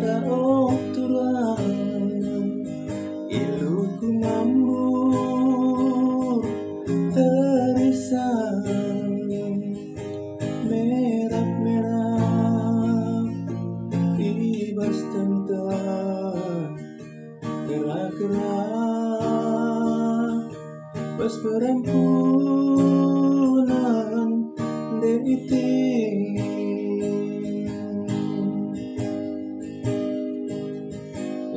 daog turang iluku mambur terisan merah-merah ibas tentang gerak-gerak pas perempuan deiting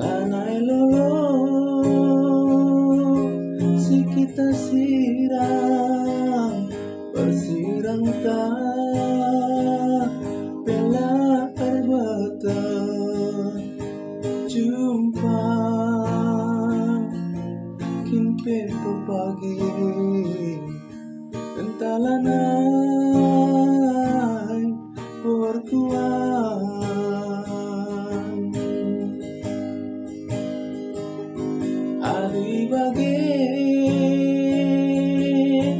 lanai lolo si kita sirang bersirang tak bela terbata jumpa kimpe pagi entalanai perkuan adi bagi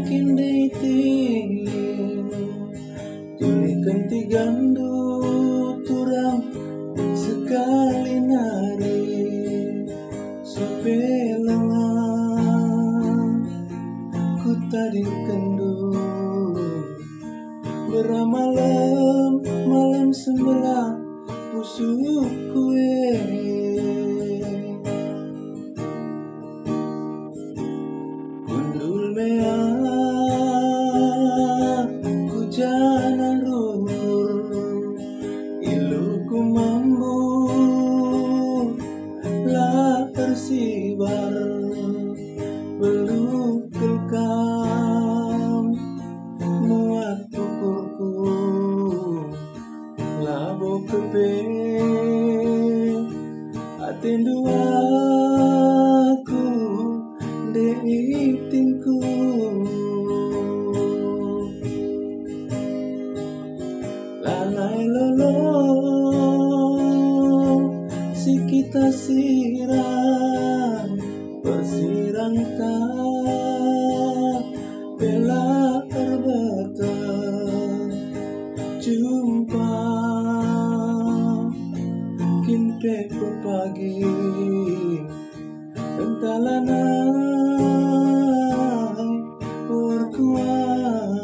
kini ting tulikan tigandu turang sekali nari sepelengan ku tadi kendu beramalam malam sembelah busuk kue gundul mea ku jalan ruhur iluku mambu lah tersibar belum kelkam muat pukurku labo kepe atendu aku deitingku lalai lolo si kita sirang bersirang tak bela terbata jumpa kimpe pagi entalanai perkuan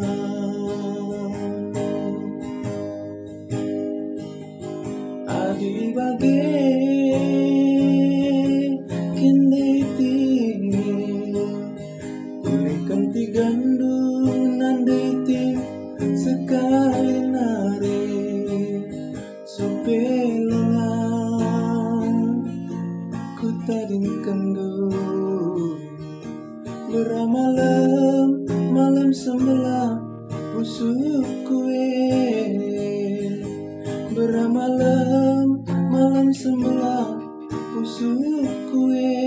adi bagi kini ting tulikan tigandu nanditing sekali nari supelengan ku tading kendu beramalam malam sembelah busuk kue beramalam malam sembelah busuk kue